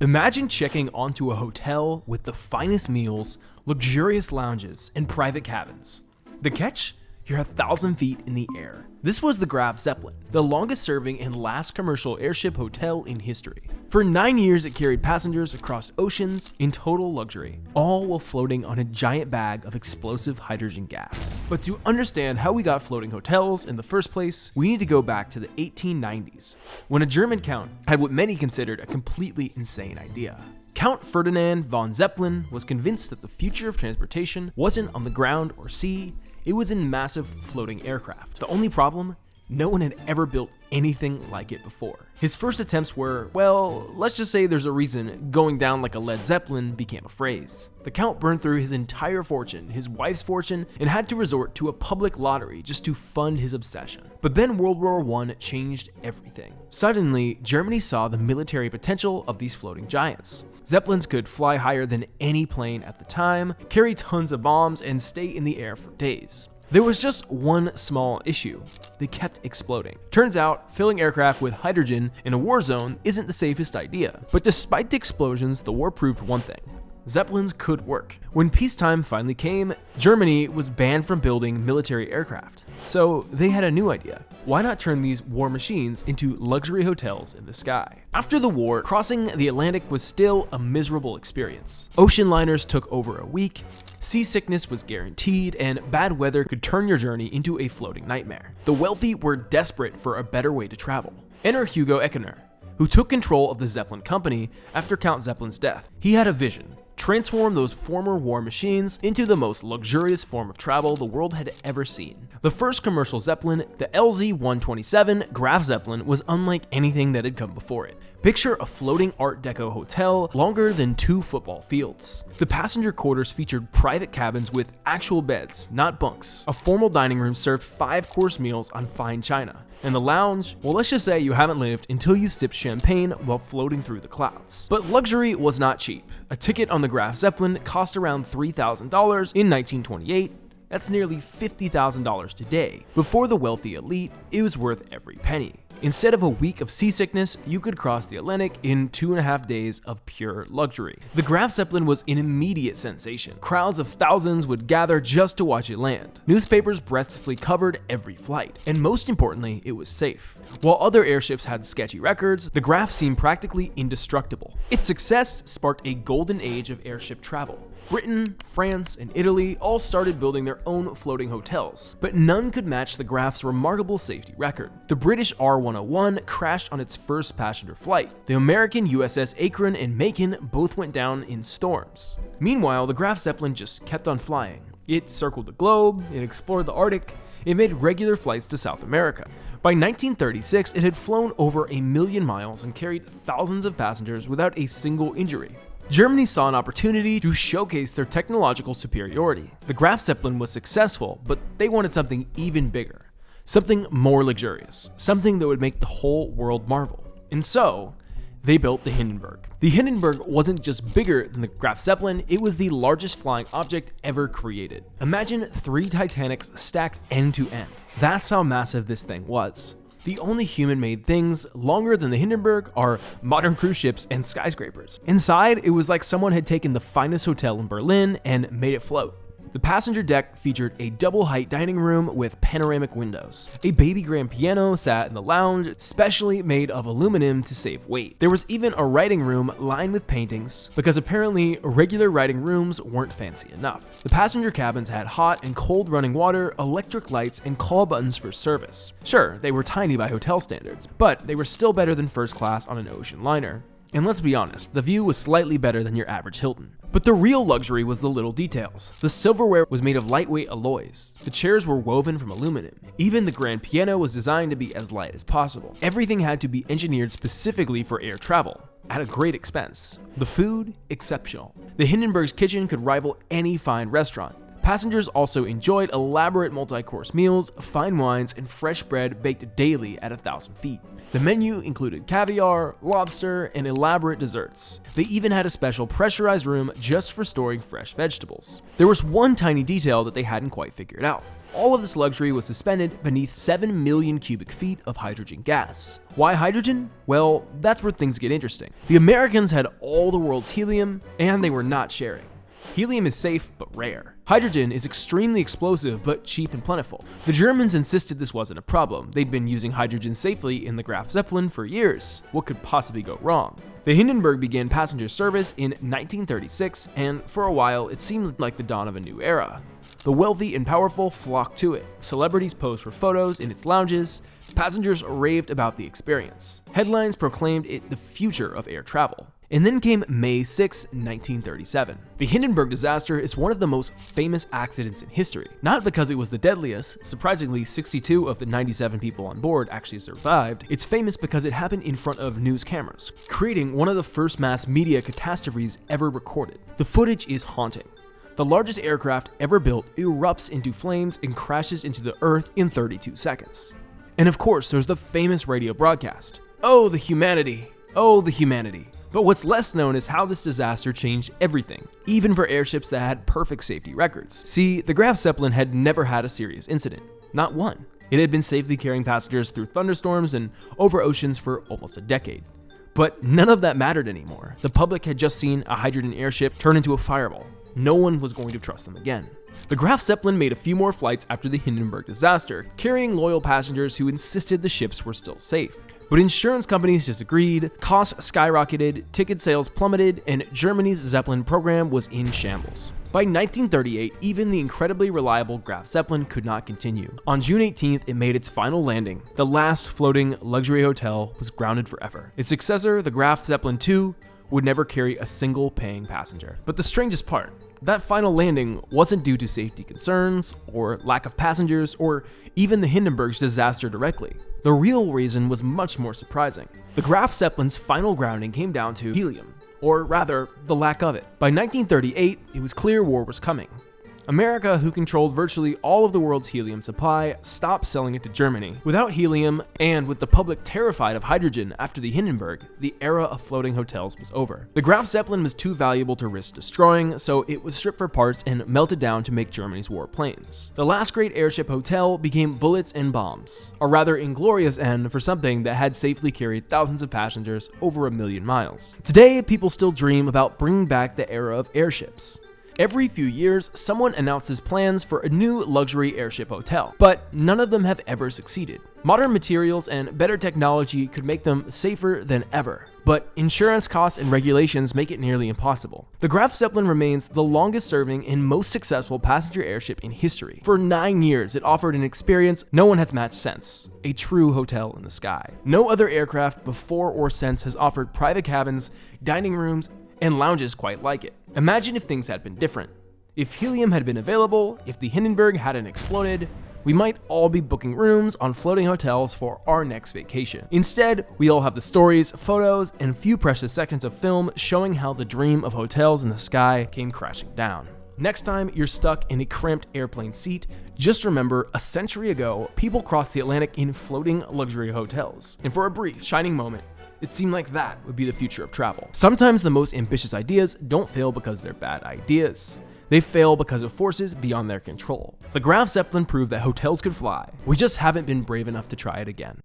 Imagine checking onto a hotel with the finest meals, luxurious lounges, and private cabins. The catch? You're 1,000 feet in the air. This was the Graf Zeppelin, the longest serving and last commercial airship hotel in history. For 9 years, it carried passengers across oceans in total luxury, all while floating on a giant bag of explosive hydrogen gas. But to understand how we got floating hotels in the first place, we need to go back to the 1890s, when a German count had what many considered a completely insane idea. Count Ferdinand von Zeppelin was convinced that the future of transportation wasn't on the ground or sea, it was in massive floating aircraft. The only problem? No one had ever built anything like it before. His first attempts were, well, let's just say there's a reason going down like a Led Zeppelin became a phrase. The Count burned through his entire fortune, his wife's fortune, and had to resort to a public lottery just to fund his obsession. But then World War I changed everything. Suddenly, Germany saw the military potential of these floating giants. Zeppelins could fly higher than any plane at the time, carry tons of bombs, and stay in the air for days. There was just one small issue. They kept exploding. Turns out, filling aircraft with hydrogen in a war zone isn't the safest idea. But despite the explosions, the war proved one thing. Zeppelins could work. When peacetime finally came, Germany was banned from building military aircraft. So they had a new idea. Why not turn these war machines into luxury hotels in the sky? After the war, crossing the Atlantic was still a miserable experience. Ocean liners took over a week, seasickness was guaranteed, and bad weather could turn your journey into a floating nightmare. The wealthy were desperate for a better way to travel. Enter Hugo Eckener, who took control of the Zeppelin company after Count Zeppelin's death. He had a vision: transform those former war machines into the most luxurious form of travel the world had ever seen. The first commercial Zeppelin, the LZ-127 Graf Zeppelin, was unlike anything that had come before it. Picture a floating Art Deco hotel longer than 2 football fields. The passenger quarters featured private cabins with actual beds, not bunks. A formal dining room served 5-course meals on fine china. And the lounge, well, let's just say you haven't lived until you sipped champagne while floating through the clouds. But luxury was not cheap. A ticket on the Graf Zeppelin cost around $3,000 in 1928. That's nearly $50,000 today. Before the wealthy elite, it was worth every penny. Instead of a week of seasickness, you could cross the Atlantic in 2.5 days of pure luxury. The Graf Zeppelin was an immediate sensation. Crowds of thousands would gather just to watch it land. Newspapers breathlessly covered every flight. And most importantly, it was safe. While other airships had sketchy records, the Graf seemed practically indestructible. Its success sparked a golden age of airship travel. Britain, France, and Italy all started building their own floating hotels, but none could match the Graf's remarkable safety record. The British R-101 crashed on its first passenger flight. The American USS Akron and Macon both went down in storms. Meanwhile, the Graf Zeppelin just kept on flying. It circled the globe, it explored the Arctic, it made regular flights to South America. By 1936, it had flown over 1 million miles and carried thousands of passengers without a single injury. Germany saw an opportunity to showcase their technological superiority. The Graf Zeppelin was successful, but they wanted something even bigger. Something more luxurious. Something that would make the whole world marvel. And so, they built the Hindenburg. The Hindenburg wasn't just bigger than the Graf Zeppelin, it was the largest flying object ever created. Imagine 3 Titanics stacked end to end. That's how massive this thing was. The only human-made things longer than the Hindenburg are modern cruise ships and skyscrapers. Inside, it was like someone had taken the finest hotel in Berlin and made it float. The passenger deck featured a double-height dining room with panoramic windows. A baby grand piano sat in the lounge, specially made of aluminum to save weight. There was even a writing room lined with paintings, because apparently regular writing rooms weren't fancy enough. The passenger cabins had hot and cold running water, electric lights, and call buttons for service. Sure, they were tiny by hotel standards, but they were still better than first class on an ocean liner. And let's be honest, the view was slightly better than your average Hilton. But the real luxury was the little details. The silverware was made of lightweight alloys. The chairs were woven from aluminum. Even the grand piano was designed to be as light as possible. Everything had to be engineered specifically for air travel, at a great expense. The food, exceptional. The Hindenburg's kitchen could rival any fine restaurant. Passengers also enjoyed elaborate multi-course meals, fine wines, and fresh bread baked daily at 1,000 feet. The menu included caviar, lobster, and elaborate desserts. They even had a special pressurized room just for storing fresh vegetables. There was one tiny detail that they hadn't quite figured out. All of this luxury was suspended beneath 7 million cubic feet of hydrogen gas. Why hydrogen? Well, that's where things get interesting. The Americans had all the world's helium, and they were not sharing. Helium is safe but rare. Hydrogen is extremely explosive but cheap and plentiful. The Germans insisted this wasn't a problem. They'd been using hydrogen safely in the Graf Zeppelin for years. What could possibly go wrong? The Hindenburg began passenger service in 1936, and for a while it seemed like the dawn of a new era. The wealthy and powerful flocked to it. Celebrities posed for photos in its lounges. Passengers raved about the experience. Headlines proclaimed it the future of air travel. And then came May 6, 1937. The Hindenburg disaster is one of the most famous accidents in history. Not because it was the deadliest, surprisingly 62 of the 97 people on board actually survived. It's famous because it happened in front of news cameras, creating one of the first mass media catastrophes ever recorded. The footage is haunting. The largest aircraft ever built erupts into flames and crashes into the earth in 32 seconds. And of course, there's the famous radio broadcast. Oh, the humanity! Oh, the humanity! But what's less known is how this disaster changed everything, even for airships that had perfect safety records. See, the Graf Zeppelin had never had a serious incident. Not one. It had been safely carrying passengers through thunderstorms and over oceans for almost a decade. But none of that mattered anymore. The public had just seen a hydrogen airship turn into a fireball. No one was going to trust them again. The Graf Zeppelin made a few more flights after the Hindenburg disaster, carrying loyal passengers who insisted the ships were still safe. But insurance companies disagreed, costs skyrocketed, ticket sales plummeted, and Germany's Zeppelin program was in shambles. By 1938, even the incredibly reliable Graf Zeppelin could not continue. On June 18th, it made its final landing. The last floating luxury hotel was grounded forever. Its successor, the Graf Zeppelin II, would never carry a single paying passenger. But the strangest part, that final landing wasn't due to safety concerns, or lack of passengers, or even the Hindenburg's disaster directly. The real reason was much more surprising. The Graf Zeppelin's final grounding came down to helium, or rather, the lack of it. By 1938, it was clear war was coming. America, who controlled virtually all of the world's helium supply, stopped selling it to Germany. Without helium, and with the public terrified of hydrogen after the Hindenburg, the era of floating hotels was over. The Graf Zeppelin was too valuable to risk destroying, so it was stripped for parts and melted down to make Germany's warplanes. The last great airship hotel became bullets and bombs, a rather inglorious end for something that had safely carried thousands of passengers over 1 million miles. Today, people still dream about bringing back the era of airships. Every few years, someone announces plans for a new luxury airship hotel, but none of them have ever succeeded. Modern materials and better technology could make them safer than ever, but insurance costs and regulations make it nearly impossible. The Graf Zeppelin remains the longest serving and most successful passenger airship in history. For 9 years, it offered an experience no one has matched since, a true hotel in the sky. No other aircraft before or since has offered private cabins, dining rooms, and lounges quite like it. Imagine if things had been different. If helium had been available, if the Hindenburg hadn't exploded, we might all be booking rooms on floating hotels for our next vacation. Instead, we all have the stories, photos, and few precious seconds of film showing how the dream of hotels in the sky came crashing down. Next time you're stuck in a cramped airplane seat, just remember a century ago, people crossed the Atlantic in floating luxury hotels. And for a brief, shining moment, it seemed like that would be the future of travel. Sometimes the most ambitious ideas don't fail because they're bad ideas. They fail because of forces beyond their control. The Graf Zeppelin proved that hotels could fly. We just haven't been brave enough to try it again.